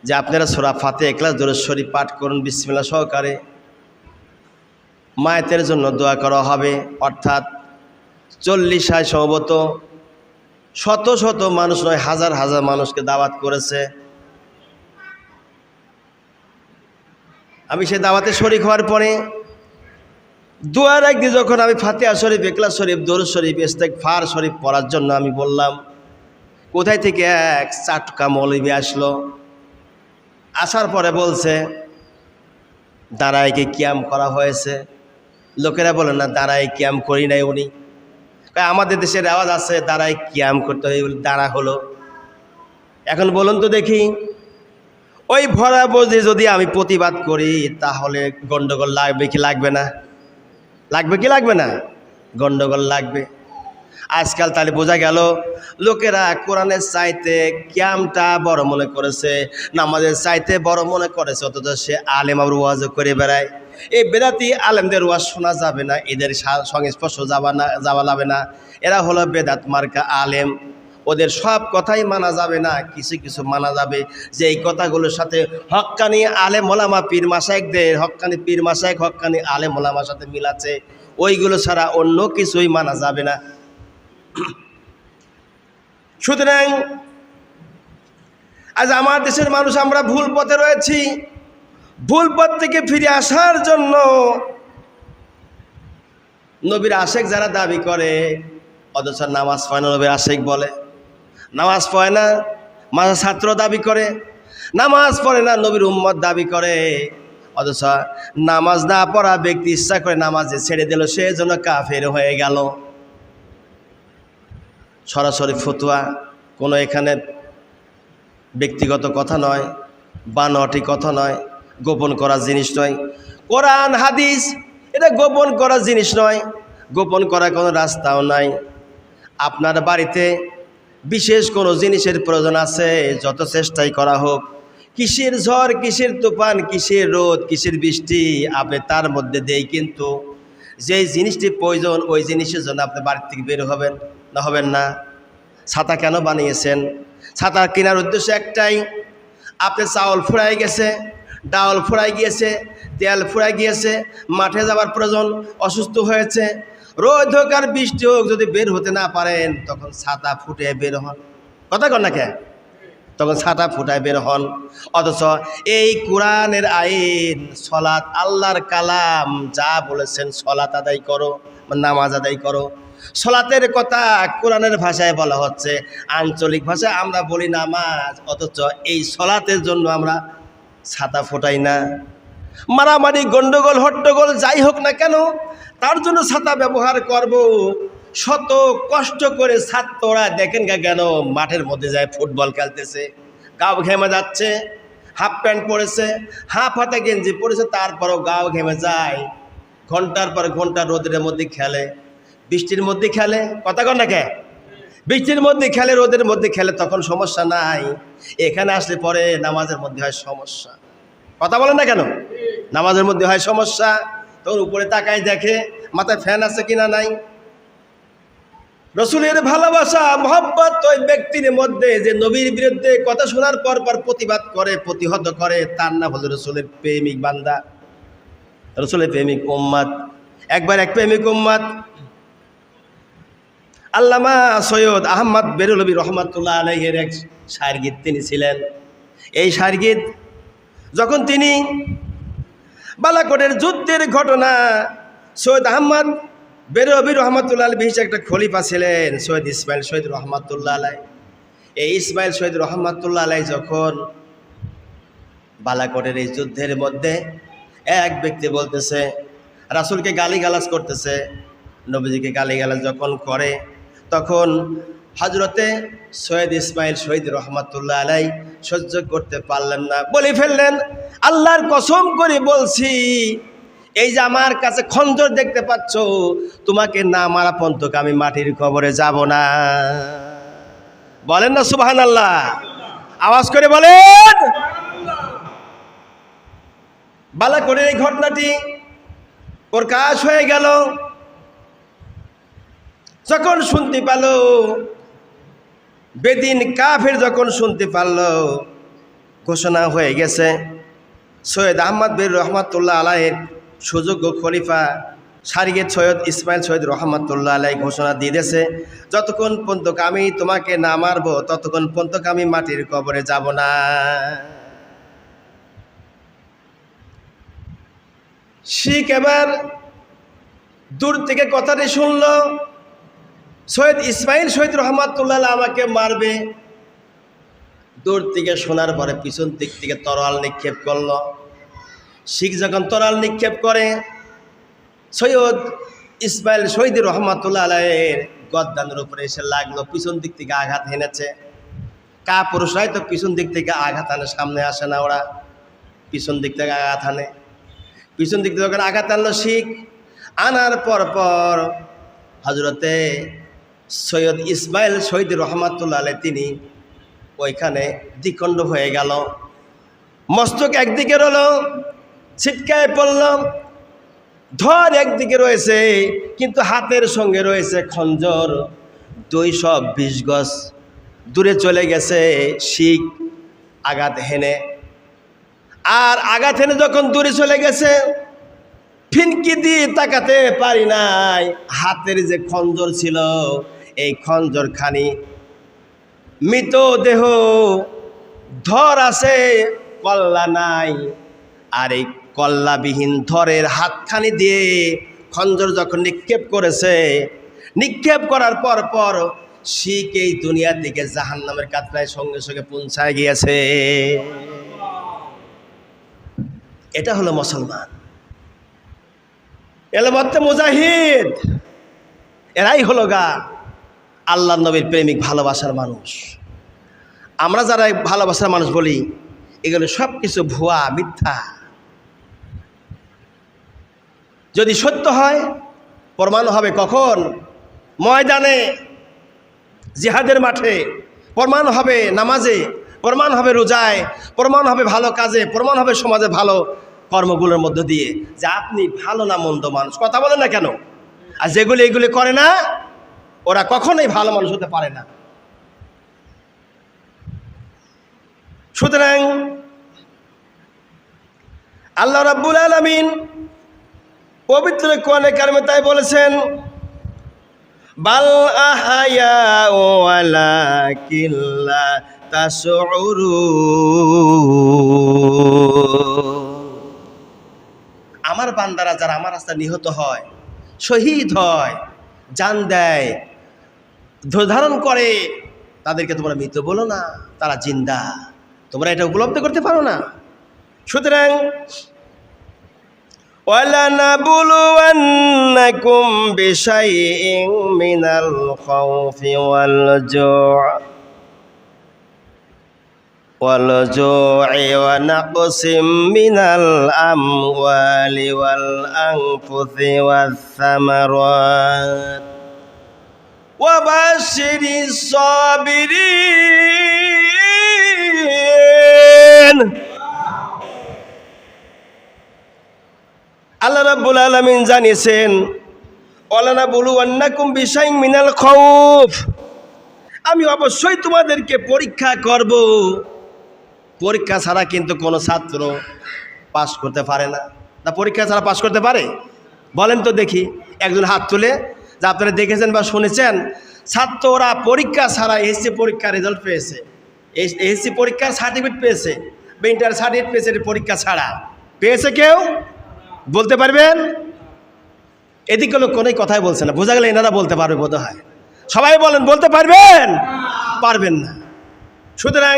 যে আপনারা সূরা ফাতিহা, ইখলাস, দুরূদ শরীফ পাঠ করুন বিসমিল্লাহ সহকারে। মায়েতের জন্য দোয়া করা হবে। অর্থাৎ 40 সম্ভবত শত শত মানুষ নয়, হাজার হাজার মানুষকে দাওয়াত করেছে। আমি সে দাওয়াতে শরীক হওয়ার পরে দোয়ার একদিন যখন আমি ফাতিহা শরীফ, ইখলাস শরীফ, দুরূদ শরীফ, ইস্তেগফার শরীফ পড়ার জন্য আমি বললাম, কোথায় থেকে এক চাটকা মৌলবি আসলো। আসার পরে বলছে দাঁড়ায় কি কিয়াম করা হয়েছে। লোকেরা বলে না, দাঁড়ায় কিয়াম করি নাই উনি। আমাদের দেশের আওয়াজ আছে দাঁড়ায় কিয়াম করতে হয়, দাঁড়া হলো। এখন বলুন তো দেখি, ওই ভরা বোঝে যদি আমি প্রতিবাদ করি তাহলে গন্ডগোল লাগবে কি লাগবে না? লাগবে কি লাগবে না? গন্ডগোল লাগবে। আজকাল তাহলে বোঝা গেল লোকেরা কোরআনের চাইতে কিয়ামটা বড় মনে করেছে, নামাজের চাইতে বড় মনে করেছে, অথচ সে আলেম আবার ওয়াজ করে বেড়ায়। এই বেদাতি আলেমদের ওয়াজ শোনা যাবে না, এদের সংস্পর্শ যাওয়া যাবে না। এরা হলো বেদাত মার্কা আলেম, ওদের সব কথাই মানা যাবে না, কিছু কিছু মানা যাবে। যে এই কথাগুলোর সাথে হক্কানি আলেম ওলামা পীর মাশায়েখদের, হক্কানি পীর মাশায়েখ, হক্কানি আলেম ওলামার সাথে মিল আছে, ওইগুলো ছাড়া অন্য কিছুই মানা যাবে না। সুতরাং আজ আমার দেশের মানুষ আমরা ভুল পথে রয়েছি। ভুল পথ থেকে ফিরে আসার জন্য নবীর আশেক যারা দাবি করে, অথচ নামাজ পড়ে না, নবীর আশেক বলে। নামাজ পড়ে না, মাঝে ছাত্র দাবি করে। নামাজ পড়ে না, নবীর উম্মত দাবি করে। অথচ নামাজ না পড়া ব্যক্তি ইচ্ছা করে নামাজে ছেড়ে দিল, সে যেন কাফের হয়ে গেল। সরাসরি ফতোয়া, কোনো এখানে ব্যক্তিগত কথা নয়, বানোয়াটি কথা নয়, গোপন করার জিনিস নয়। কোরআন হাদিস এটা গোপন করার জিনিস নয়, গোপন করার কোনো রাস্তাও নাই। আপনার বাড়িতে বিশেষ কোনো জিনিসের প্রয়োজন আছে, যত চেষ্টাই করা হোক, কিসের ঝড়, কিসের তুফান, কিসের রোদ, কিসের বৃষ্টি, আপনি তার মধ্যে দেই কিন্তু যেই জিনিসটি প্রয়োজন ওই জিনিসের জন্য আপনি বাড়ি থেকে বের হবেন না, হবেন না। ছাতা কেন বানিয়েছেন? ছাতা কেনার উদ্দেশ্য একটাই, আপনি চাউল ফুরাই গেছে, ডাউল ফুরাই গিয়েছে, তেল ফুরাই গিয়েছে, মাঠে যাওয়ার প্রয়োজন, অসুস্থ হয়েছে, রোদ হোক আর বৃষ্টি হোক, যদি বের হতে না পারেন তখন ছাতা ফুটে বের হন। কথা কন না কে? তখন ছাতা ফুটায় বের হন। অথচ এই কোরআনের আইন, সলাত, আল্লাহর কালাম যা বলেছেন সলাত আদায় করো, নামাজ আদায় করো। সলাতের কথা কোরআনের ভাষায় বলা হচ্ছে, আঞ্চলিক ভাষায় আমরা বলি নামাজ, অথচ এই সলাতের জন্য আমরা ছাতা ফোটাই না। মারামারি, গন্ডগোল, হট্টগোল যাই হোক না কেন, তার জন্য ছাতা ব্যবহার করব। শত কষ্ট করে ছাত্ররা দেখেন কেন মাঠের মধ্যে যায় ফুটবল খেলতেছে, গাও ঘেমে যাচ্ছে, হাফ প্যান্ট পরেছে, হাফ হাতে গেঞ্জি পরেছে, তারপরও গাও ঘেমে যায়, ঘন্টার পর ঘন্টা রোদের মধ্যে খেলে, বৃষ্টির মধ্যে খেলে। কথা কন না কে? বৃষ্টির মধ্যে খেলে, রোদের মধ্যে খেলে, তখন সমস্যা নাই। এখানে আসলে পরে নামাজের মধ্যে হয় সমস্যা। কথা বলেন না কেন? নামাজের মধ্যে হয় সমস্যা। তখন উপরে তাকায় দেখে মাথায় ফ্যান আছে কিনা নাই। রসুলের ভালোবাসা, মহব্বত ওই ব্যক্তির মধ্যে যে নবীর বিরুদ্ধে কথা শোনার পর পর প্রতিবাদ করে, প্রতিহত করে, তার নাম হলো রসুলের প্রেমিক বান্দা, রসুলের প্রেমিক উম্মত। একবার এক প্রেমিক উম্মত আল্লামা সৈয়দ আহমদ বেরলভী রহমাতুল্লাহ আলাইহির এক শায়রগীত তিনি ছিলেন। এই শায়রগীত যখন তিনি বালাকোটের যুদ্ধের ঘটনা, সৈয়দ আহমদ বেরলভী রহমাতুল্লাহ আলাইহি বিশেষ একটা খলিফা ছিলেন সৈয়দ ইসমাইল শহীদ রহমাতুল্লাহ আলাইহি। এই ইসমাইল শহীদ রহমাতুল্লাহ আলাইহি যখন বালাকোটের এই যুদ্ধের মধ্যে এক ব্যক্তি বলতেছে, রাসূলকে গালিগালাজ করতেছে, নবীজিকে গালিগালাজ যখন করে, তখন হযরতে সৈয়দ ইসমাইল শহীদ রহমাতুল্লাহ আলাইহি সহ্য করতে পারলেন না, বলে ফেললেন, আল্লাহর কসম করে বলছি, এই যে আমার কাছে খঞ্জর দেখতে পাচ্ছ, তোমাকে না মারা পর্যন্ত আমি মাটির কবরে যাব না। বলেন না সুবহানাল্লাহ? আওয়াজ করে বলেন। বালাকোটের এই ঘটনাটি প্রকাশ হয়ে গেল। যখন শুনতে পেল, বেদিন কাফের যখন শুনতে পারল, ঘোষণা হয়ে গেছে সৈয়দ আহমদ বের রহমাতুল্লাহ আলাইহির সুযোগ্য খলিফা শায়রগীত সৈয়দ ইসমাইল শহীদ রহমাতুল্লাহ আলাইহি ঘোষণা দিয়ে দিয়েছে, যতক্ষণ পর্যন্ত আমি তোমাকে না মারবো ততক্ষণ পর্যন্ত আমি মাটির কবরে যাব না। শিখ এবার দূর থেকে কথাটি শুনল, সৈয়দ ইসমাইল শহীদ রহমাতুল্লাহ আমাকে মারবে। দূর থেকে শোনার পরে পিছন দিক থেকে তরোয়াল নিক্ষেপ করল। শিখ যখন তরোয়াল নিক্ষেপ করে, সৈয়দ ইসমাইল শহীদ রহমাতুল্লাহ আলাইহির গদ্দানের উপরে এসে লাগলো, পিছন দিক থেকে আঘাত হেনেছে। কাপুরুষরাই তো পিছন দিক থেকে আঘাত আনে, সামনে আসে না, ওরা পিছন দিক থেকে আঘাত আনে। পিছন দিক থেকে যখন আঘাত আনলো শিখ, আনার পর পর হযরতে সৈয়দ ইসমাইল শহীদ রহমাতুল্লাহ আলাইহি তিনি ওইখানে দ্বিখণ্ড হয়ে গেল। মস্তক একদিকে রইল, ছিটকায় পড়ল, ধর একদিকে রয়েছে, কিন্তু হাতের সঙ্গে রয়েছে খঞ্জর। 220 গজ দূরে চলে গেছে শিখ আঘাত হেনে। আর আঘাত হেনে যখন দূরে চলে গেছে, ফিনকি দিয়ে তাকাতে পারি নাই, হাতের যে খঞ্জর ছিল, এই খঞ্জর খানি মৃতদেহ, ধর আছে কল্লা নাই। আর এই কল্লাবিহীন ধরের হাতখানি দিয়ে খঞ্জর যখন নিক্ষেপ করেছে, নিক্ষেপ করার পর পর শিখ এই দুনিয়া থেকে জাহান্নামের কাতরায় সঙ্গে সঙ্গে পৌঁছায় গিয়েছে। এটা হলো মুসলমান, এরা মতে মুজাহিদ, এরাই হলো গা আল্লাহ নবীর প্রেমিক, ভালোবাসার মানুষ। আমরা যারা ভালোবাসার মানুষ বলি, এগুলো সব কিছু ভুয়া, মিথ্যা। যদি সত্য হয় প্রমাণ হবে কখন? ময়দানে, জিহাদের মাঠে, প্রমাণ হবে নামাজে, প্রমাণ হবে রোজায়, প্রমাণ হবে ভালো কাজে, প্রমাণ হবে সমাজে ভালো কর্মগুলোর মধ্য দিয়ে যে আপনি ভালো না মন্দ মানুষ। কথা বলে না কেন? আর যেগুলি এগুলি করে না, ওরা কখনোই ভালো মানুষ হতে পারে না। সুতরাং আল্লাহ রাব্বুল আলামিন পবিত্র কোরআনে কারিমে তাই বলেছেন, বাল আহয়াউ ওয়ালাকিন লা তাশউরুন। আমার বান্দারা যারা আমার রাস্তায় নিহত হয়, শহীদ হয়, জান দেয়, ধারণ করে, তাদেরকে তোমরা মৃত বলো না, তারা জিন্দা। তোমরা এটা উপলব্ধি করতে পারো না? সুতরাং وَلَنَبْلُوَنَّكُمْ بِشَيْءٍ مِّنَ الْخَوْفِ وَالْجُوعِ وَنَقْصٍ مِّنَ الْأَمْوَالِ وَالْأَنفُسِ وَالثَّمَرَاتِ وَبَشِّرِ الصَّابِرِينَ। আল্লাহ রাব্বুল আলামিন জানিয়েছেন, ওয়ালানাবলুওয়ান্নাকুম বিশাইইন মিনাল খাউফ, আমি অবশ্যই তোমাদেরকে পরীক্ষা করব। পরীক্ষা ছাড়া কিন্তু কোনো ছাত্র পাস করতে পারে না। না, পরীক্ষা ছাড়া পাস করতে পারে? বলেন তো দেখি, একজন হাত তুলে, যা আপনারা দেখেছেন বা শুনেছেন ছাত্ররা পরীক্ষা ছাড়া এসএসসি পরীক্ষার রেজাল্ট পেয়েছে, এসএসসি পরীক্ষার সার্টিফিকেট পেয়েছে, বা ইন্টার সার্টিফিকেট পেয়েছে, পরীক্ষা ছাড়া পেয়েছে কেউ? বলতে পারবেন? এদিকে লোক কোনোই কথাই বলছে না, বোঝা গেলে এনারা বলতে পারবে বোধ হয়। সবাই বলেন, বলতে পারবেন? পারবেন না। সুতরাং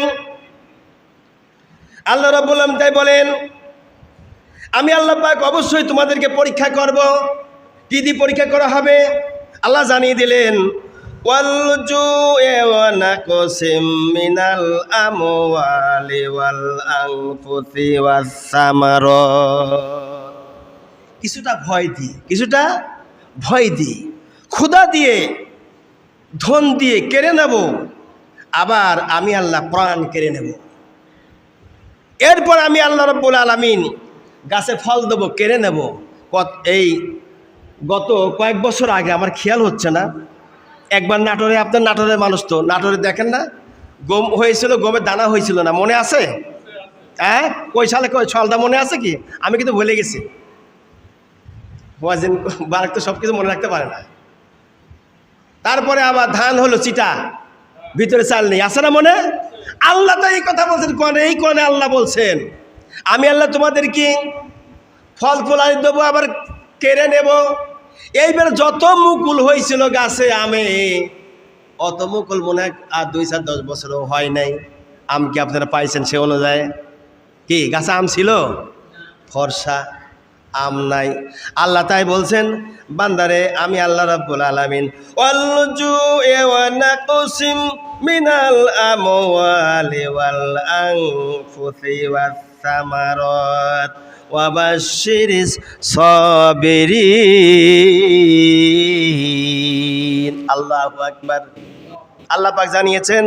আল্লাহ রাব্বুল আলামিন তাই বলেন, আমি আল্লাহ পাক অবশ্যই তোমাদেরকে পরীক্ষা করব। কি দিয়ে পরীক্ষা করা হবে? আল্লাহ জানিয়ে দিলেন, ওয়ালজু'i ওয়া নাকসিম মিনাল আমওয়ালি ওয়াল আনফুসি ওয়াস সামারাত। কিছুটা ভয় দিই, কিছুটা ভয় দিই, ক্ষুধা দিয়ে, ধন দিয়ে কেড়ে নেব, আবার আমি আল্লাহ প্রাণ কেড়ে নেব। এরপর আমি আল্লাহ রাব্বুল আলামিন গাছে ফল দেবো, কেড়ে নেব। এই গত কয়েক বছর আগে, আমার খেয়াল হচ্ছে না, একবার নাটোরে, আপনার নাটোরের মানুষ তো, নাটোরে দেখেন না, গম হয়েছিল, গমের দানা হয়েছিল না, মনে আছে? হ্যাঁ, কই সালে, কই সালটা মনে আছে কি? আমি কিন্তু ভুলে গেছি। ওয়াজিন বারাক তো সব কিছু মনে রাখতে পারে না। তারপরে আবার ধান হলো চিটা, ভিতরে চাল নেই, আছে না মনে? আল্লাহ তো এই কথা বলছেন কোরআনে, এই কোরআনে আল্লাহ বলছেন, আমি আল্লাহ তোমাদেরকে ফল ফলাদি দেবো, আবার কেড়ে নেব। এইবার যত মুকুল হয়েছিল গাছে আমে, অত মুকুল মনে হয় আর 2-4-10 বছরও হয় নাই। আম কি আপনারা পাইছেন সে অনুযায়ী? কি গাছে আম ছিল? ফর্সা আম নাই। আল্লাহ তাই বলছেন, বান্দারে আমি আল্লাহ রাব্বুল আলামিন ওয়ালজু'i ওয়া নাকসিম মিনাল আমওয়ালি ওয়াল আনফুসি ওয়াস সামারাত ওয়া বাশশিরিস সাবিরিন। আল্লাহু আকবার। আল্লাহ পাক জানিয়েছেন,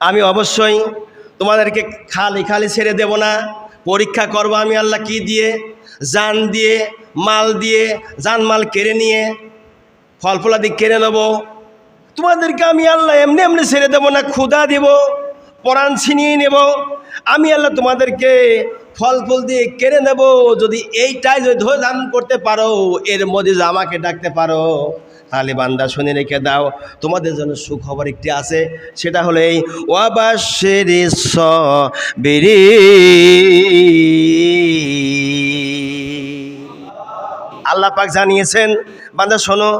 আমি অবশ্যই তোমাদেরকে খালি খালি ছেড়ে দেব না, পরীক্ষা করব আমি আল্লাহ। কি দিয়ে? জান দিয়ে, মাল দিয়ে, জানমাল কেড়ে নিয়ে, ফল ফলাদি কেড়ে নেব। তোমাদেরকে আমি আল্লাহ এমনি এমনি ছেড়ে দেবো না, ক্ষুধা দিব, পরাণ ছিনিয়ে নেব। আমি আল্লাহ তোমাদেরকে ফল ফুল দিয়ে কেড়ে নেব। যদি এইটাই যদি ধৈর্য ধারণ করতে পারো, এর মধ্যে যদি আমাকে ডাকতে পারো, তাহলে বান্দা শুনে রেখে দাও, তোমাদের জন্য সুখবর একটি আছে। সেটা হলো এই, ওয়াবাশশিরিস সাবিরিন। আল্লাহ পাক জানিয়েছেন, বান্দা শোনো,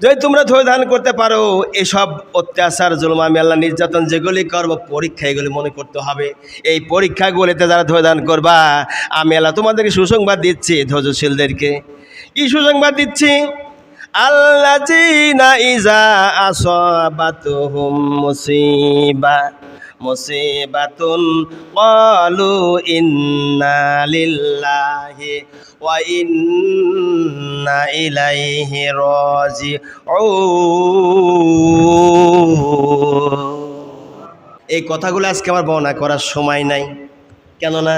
যদি তোমরা ধৈর্য ধারণ করতে পারো, এসব অত্যাচার, জুলুম, আমি আল্লাহ নির্যাতন যেগুলি করব, পরীক্ষা, এগুলি মনে করতে হবে। এই পরীক্ষাগুলিতে যারা ধৈর্য ধারণ করবা, আমি আল্লাহ তোমাদেরকে সুসংবাদ দিচ্ছি, ধৈর্যশীলদেরকে। কি সুসংবাদ দিচ্ছি? আল্লাযীনা ইযা আসাবাতুহুম মুসিবাতুন ক্বালু ইন্না লিল্লাহি ওয়া ইন্না ইলাইহি রাজিউন। এই কথাগুলো আজকে আমার বর্ণনা করার সময় নাই, কেননা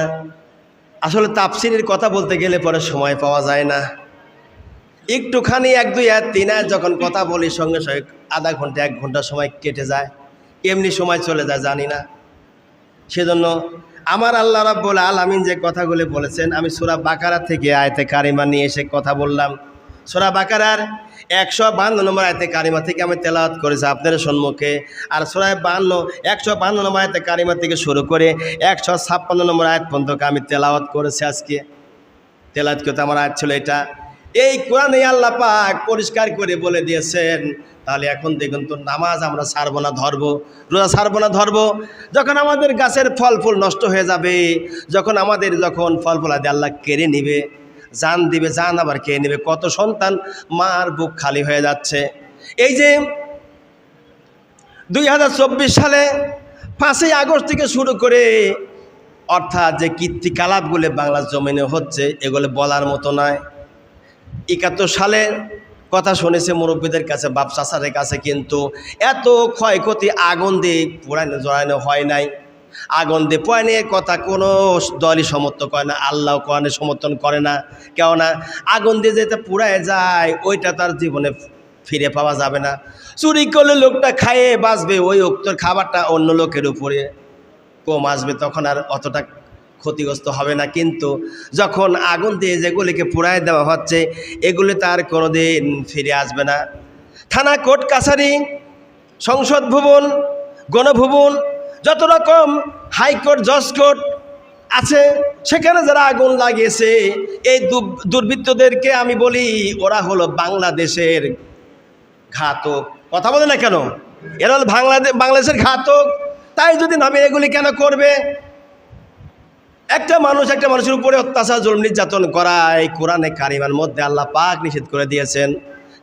আসলে তাফসীরের কথা বলতে গেলে পরে সময় পাওয়া যায় না। একটুখানি 1 2 3 যখন কথা বলি সঙ্গে সঙ্গে আধা ঘন্টা 1 ঘন্টা সময় কেটে যায়, এমনি সময় চলে যায় জানি না। সেজন্য আমার আল্লাহ রাব্বুল আলামিন যে কথাগুলো বলেছেন, আমি সূরা বাকারা থেকে আয়াতে কারিমা নিয়ে এসে কথা বললাম। সূরা বাকারার 152 নম্বর আয়াতে কারিমা থেকে আমি তেলাওয়াত করেছি আপনাদের সম্মুখে। আর সূরা 152 নম্বর আয়াতে কারিমা থেকে শুরু করে 156 নম্বর আয়াত পর্যন্ত আমি তেলাওয়াত করেছি। আজকে তেলাওয়াত করতে আমার আয়াত ছিল এটা। এই কোরআনে আল্লাহ পাক পরিষ্কার করে বলে দিয়েছেন। তাহলে এখন দেখুন তো, নামাজ আমরা ছাড়বো না ধরবো, রোজা ছাড়বো না ধরবো, যখন আমাদের গাছের ফল ফুল নষ্ট হয়ে যাবে, যখন ফল ফুল আদি আল্লাহ কেড়ে নিবে, জান দিবে, জান আবার কেড়ে নিবে, কত সন্তান মার বুক খালি হয়ে যাচ্ছে। এই যে 2024 সালে 5ই আগস্ট থেকে শুরু করে অর্থাৎ যে কীর্তিকলাপগুলো বাংলার জমিনে হচ্ছে, এগুলো বলার মতো নয়। 71 সালের কথা শুনেছে মুরব্বীদের কাছে, বাপ চাচাদের কাছে, কিন্তু এত ক্ষয়ক্ষতি আগুন দিয়ে পুরানো জড়ানো হয় নাই। আগুন দিয়ে পোড়ানোর কথা কোনো দলই সমর্থন করে না, আল্লাহ কোরআনে সমর্থন করে না। কেননা আগুন দিয়ে যেটা পুড়ায় যায় ওইটা তার জীবনে ফিরে পাওয়া যাবে না। চুরি করলে লোকটা খাইয়ে বাঁচবে, ওই উক্তর খাবারটা অন্য লোকের উপরে কম আসবে, তখন আর অতটা ক্ষতিগ্রস্ত হবে না। কিন্তু যখন আগুন দিয়ে যেগুলিকে পুড়ায় দেওয়া হচ্ছে, এগুলি তার কোনোদিন ফিরে আসবে না। থানা, কোর্ট, কাছারি, সংসদ ভবন, গণভবন, যত রকম হাইকোর্ট, জজ কোর্ট আছে, সেখানে যারা আগুন লাগিয়েছে, এই দুর্বৃত্তদেরকে আমি বলি ওরা হলো বাংলাদেশের ঘাতক। কথা বলে না কেন? এরা হলো বাংলাদেশের ঘাতক। তাই যদি নামে এগুলি কেন করবে? একটা মানুষের উপরে অত্যাচার, জুলুম, নির্যাতন করা এই কোরআনে কারিমার মধ্যে আল্লাহ পাক নিষেধ করে দিয়েছেন।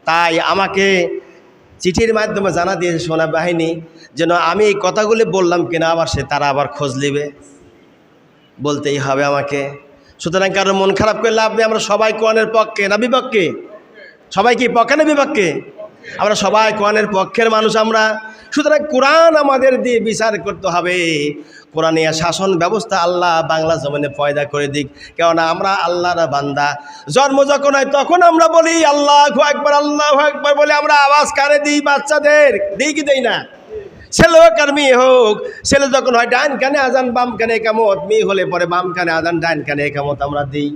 তাই আমাকে চিঠির মাধ্যমে জানা দিয়েছে সেনাবাহিনী, যেন আমি এই কথাগুলি বললাম কিনা আবার তারা আবার খোঁজ নেবে, বলতেই হবে আমাকে। সুতরাং কারো মন খারাপ করে লাভ নেই। আমরা সবাই কোরআনের পক্ষে না বিপক্ষে? সবাই কি পক্ষে না বিপক্ষে? আমরা সবাই কোরআনের পক্ষের মানুষ আমরা। সুতরাং কোরআন আমাদের দিয়ে বিচার করতে হবে। কোরআনে শাসন ব্যবস্থা আল্লাহ বাংলা জমিনে পয়দা করে দিক, কেননা আমরা আল্লাহর বান্দা। জন্ম যখন হয় তখন আমরা বলি আল্লাহু আকবার, আল্লাহু আকবার বলে আমরা আওয়াজ কানে দিই বাচ্চাদের, দিই কি দেই না? ছেলে হোক আর মেয়ে হোক, ছেলে যখন হয় ডান কানে আজান বাম কানে একামত, মেয়ে হলে পরে বাম কানে আজান ডান কানে একামত আমরা দিই।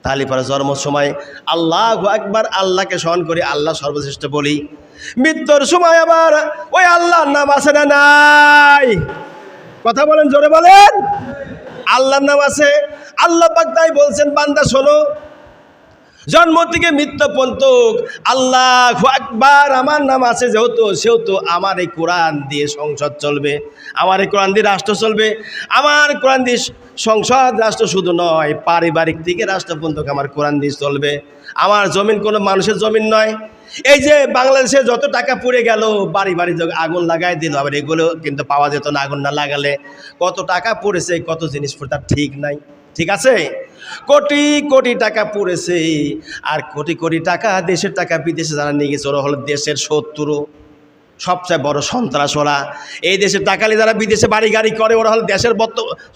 তাহলে পরে জন্মের সময় আল্লাহু আকবার, আল্লাহকে স্মরণ করি, আল্লাহ সর্বশ্রেষ্ঠ বলি। মৃত্যুর সময় আবার ওই আল্লাহর নাম আছে না নাই? কথা বলেন, জোরে বলেন। আল্লাহর নাম আছে। আল্লাহ পাক তাই বলছেন, বান্দা শোনো, জন্ম থেকে মৃত্যু পর্যন্ত আল্লাহু আকবার আমার নাম আছে সেহেতু আমার এই কোরআন দিয়ে সংসদ চলবে, আমার এই কোরআন দিয়ে রাষ্ট্র চলবে। আমার কোরআন দিয়ে সংসদ, রাষ্ট্র শুধু নয়, পারিবারিক থেকে রাষ্ট্র পর্যন্ত আমার কোরআন দিয়ে চলবে। আমার জমিন কোনো মানুষের জমিন নয়। এই যে বাংলাদেশে যত টাকা পুড়ে গেল, বাড়ি বাড়ি আগুন লাগাই দিল, আবার এগুলো কিন্তু পাওয়া যেত না আগুন না লাগালে। কত টাকা পড়েছে, কত জিনিস তার ঠিক নাই, ঠিক আছে? কোটি কোটি টাকা পড়েছে, আর কোটি কোটি টাকা দেশের টাকা বিদেশে যারা নিয়ে গেছে ওরা হলো দেশের শত্রু, সবচেয়ে বড় সন্ত্রাস ওরা। এই দেশের টাকালি যারা বিদেশে বাড়ি গাড়ি করে ওরা হলো দেশের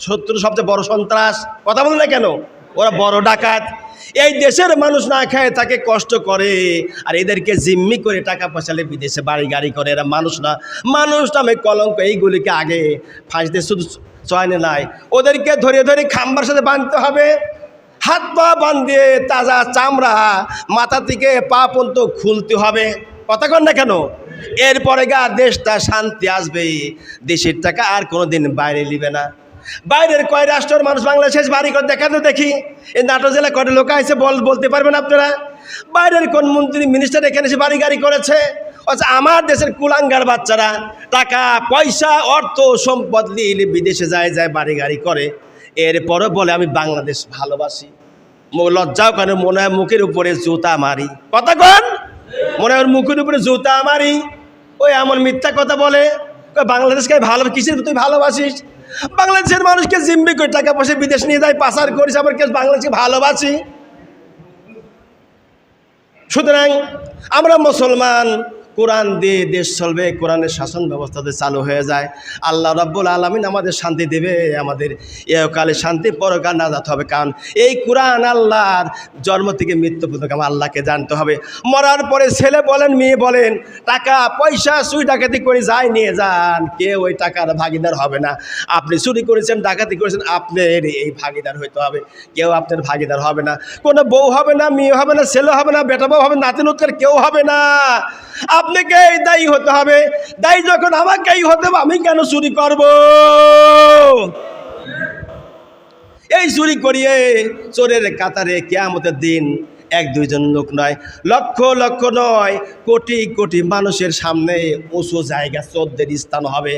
শত্রু, সবচেয়ে বড় সন্ত্রাস। কথা বলে না কেন? ওরা বড় ডাকাত। এই দেশের মানুষ না খায় তাকে কষ্ট করে, আর এদেরকে জিম্মি করে টাকা পয়সালে বিদেশে বাড়ি গাড়ি করে। এরা মানুষ না, মানুষ নামে কলঙ্ক। এইগুলিকে আগে ফাঁসতে শুধু চয়নে নাই, ওদেরকে ধরে ধরে খাম্বার সাথে বাঁধতে হবে, হাত পা বাঁধিয়ে তাজা চামড়া মাথা থেকে পা পর্যন্ত খুলতে হবে। কথা কন না কেন? এরপরে দেশটা শান্তি আসবে, দেশের টাকা আর কোনোদিন বাইরে নিবে না। বাইরের কয় রাষ্ট্রের মানুষ বাংলাদেশে বাড়ি করে দেখাতে দেখি, এই নাটোর জেলা কয়টা লোক আছে বলতে পারবেন আপনারা? বাইরের কোন মন্ত্রী মিনিস্টার এখানে এসে বাড়ি গাড়ি করেছে? আচ্ছা, আমার দেশের কুলাঙ্গার বাচ্চারা টাকা পয়সা অর্থ সম্পদ নিয়ে বিদেশে যায় বাড়ি গাড়ি করে, এরপরে বলে আমি বাংলাদেশ ভালোবাসি। লজ্জাও কেন, মনে হয় মুখের উপরে জুতা মারি। কথা কন, মনে হয় ওর মুখের উপরে জুতা মারি, ওই এমন মিথ্যা কথা বলে। বাংলাদেশকে ভালো কিসের তুই ভালোবাসিস? বাংলাদেশের মানুষকে জিম্মি করে টাকা পয়সা বিদেশ নিয়ে যায়, পাচার করিস, আবার কে বাংলাদেশকে ভালোবাসি? সুতরাং আমরা মুসলমান, কোরআন দিয়ে দেশ চলবে, কোরআনের শাসন ব্যবস্থাতে চালু হয়ে যায়, আল্লাহ রাব্বুল আলামিন আমাদের শান্তি দেবে, আমাদের ইহকালে শান্তি, পরকালে নাজাত হবে। কারণ এই কোরআন আল্লাহর জন্ম থেকে মৃত্যু পর্যন্ত আমার আল্লাহকে জানতে হবে। মরার পরে ছেলে বলেন মেয়ে বলেন টাকা পয়সা চুরি ডাকাতি করে যাই নিয়ে যান, কেউ ওই টাকার ভাগিদার হবে না। আপনি চুরি করেছেন, ডাকাতি করেছেন, আপনার এই ভাগিদার হইতে হবে, কেউ আপনার ভাগিদার হবে না। কোনো বউ হবে না, মেয়ে হবে না, ছেলে হবে না, বেটা বউ হবে, নাতি নাতনি কেউ হবে না। আপনাকে এই দায়ী হতে হবে। দায়ী যখন আমাকেই হতে হবে, আমি কেন চুরি করব? এই চুরি করিয়ে চোরের কাতারে কিয়ামতের দিন এক দুইজন লোক নয়, লক্ষ লক্ষ নয়, কোটি কোটি মানুষের সামনে উঁচু জায়গা চোরদের স্থান হবে।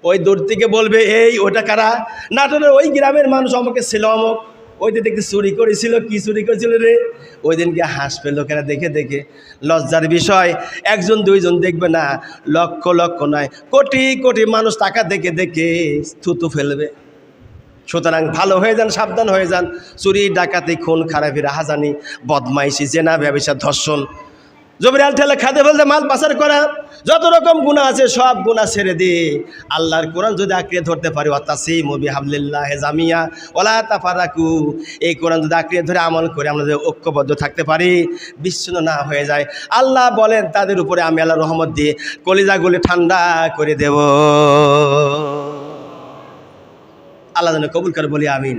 ওই দূর থেকে বলবে, এই ওটা কারা? নাটোরের ওই গ্রামের মানুষ আমাকে ছিল অমুক, ওই দিন দেখতে চুরি করেছিল, কি চুরি করেছিল রে? ওই দিনকে হাসবে লোকেরা দেখে দেখে। লজ্জার বিষয়, একজন দুইজন দেখবে না, লক্ষ লক্ষ নয়, কোটি কোটি মানুষ টাকা দেখে দেখে থুতু ফেলবে। সুতরাং ভালো হয়ে যান, সাবধান হয়ে যান। চুরি ডাকাতি খুন খারাপি রাহাজানি বদমাইশি জেনা ব্যবসা ধর্ষণ জবরিয়াল ঠেলে খাদে ফেলতে মাল পাচার করা, যত রকম গুনাহ আছে সব গুনাহ ছেড়ে দিয়ে আল্লাহর কোরআন যদি আঁকড়িয়ে ধরতে পারি, ওয়াতাসিমু বিহাবলিল্লাহি জামিয়া ওয়ালা তাফারাকু, এই কোরআন যদি আঁকড়িয়ে ধরে আমল করে আমরা যদি ঐক্যবদ্ধ থাকতে পারি, বিচ্ছিন্ন না হয়ে যায়, আল্লাহ বলেন তাদের উপরে আমি আল্লাহর রহমত দিয়ে কলিজাগুলি ঠান্ডা করে দেব। আল্লাহ যেন কবুল করে বলি আমিন।